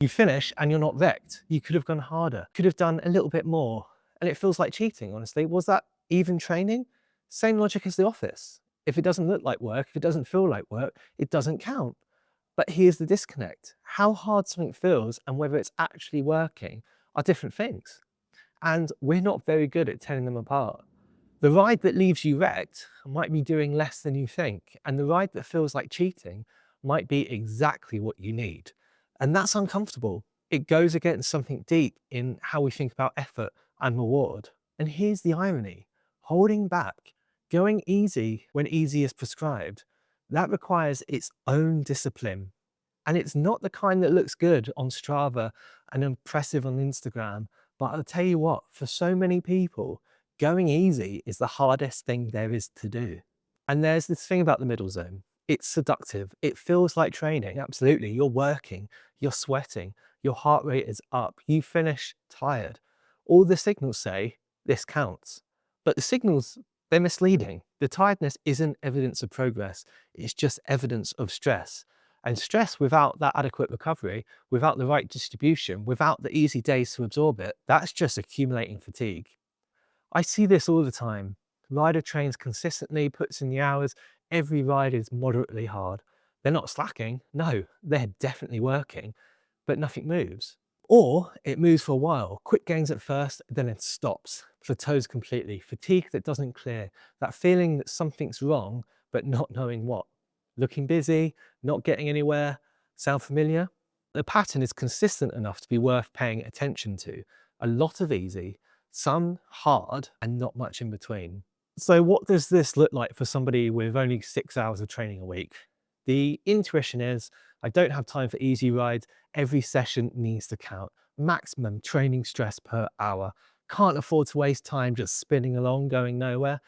You finish and you're not wrecked. You could have gone harder, could have done a little bit more. And it feels like cheating, honestly. Was that even training? Same logic as the office. If it doesn't look like work, if it doesn't feel like work, it doesn't count. But here's the disconnect. How hard something feels and whether it's actually working are different things. And we're not very good at telling them apart. The ride that leaves you wrecked might be doing less than you think, and the ride that feels like cheating might be exactly what you need. And that's uncomfortable. It goes against something deep in how we think about effort and reward. And here's the irony: holding back, going easy when easy is prescribed, that requires its own discipline. And it's not the kind that looks good on Strava and impressive on Instagram. But I'll tell you what, for so many people, going easy is the hardest thing there is to do. And there's this thing about the middle zone. It's seductive. It feels like training. Absolutely. You're working, you're sweating, your heart rate is up, you finish tired. All the signals say this counts. But the signals, they're misleading. The tiredness isn't evidence of progress, it's just evidence of stress. And stress without that adequate recovery, without the right distribution, without the easy days to absorb it, that's just accumulating fatigue. I see this all the time. Rider trains consistently, puts in the hours. Every ride is moderately hard. They're not slacking. No, they're definitely working, but nothing moves. Or it moves for a while, quick gains at first, then it stops, plateaus completely. Fatigue that doesn't clear, that feeling that something's wrong, but not knowing what. Looking busy, not getting anywhere. Sound familiar? The pattern is consistent enough to be worth paying attention to. A lot of easy, some hard, and not much in between. So what does this look like for somebody with only 6 hours of training a week? The intuition is, I don't have time for easy rides. Every session needs to count. Maximum training stress per hour. Can't afford to waste time just spinning along, going nowhere.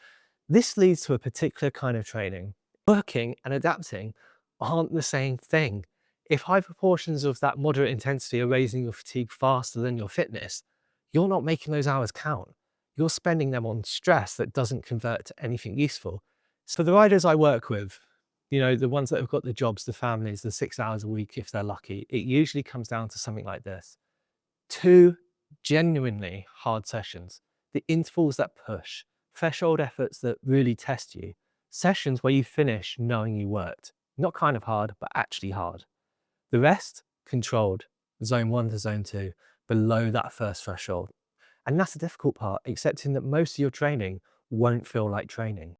This leads to a particular kind of training. Working and adapting aren't the same thing. If high proportions of that moderate intensity are raising your fatigue faster than your fitness, you're not making those hours count. You're spending them on stress that doesn't convert to anything useful. So the riders I work with, the ones that have got the jobs, the families, the 6 hours a week if they're lucky, it usually comes down to something like this. 2 genuinely hard sessions, the intervals that push, threshold efforts that really test you, sessions where you finish knowing you worked, not kind of hard, but actually hard. The rest, controlled, zone 1 to zone 2, below that first threshold. And that's the difficult part, accepting that most of your training won't feel like training.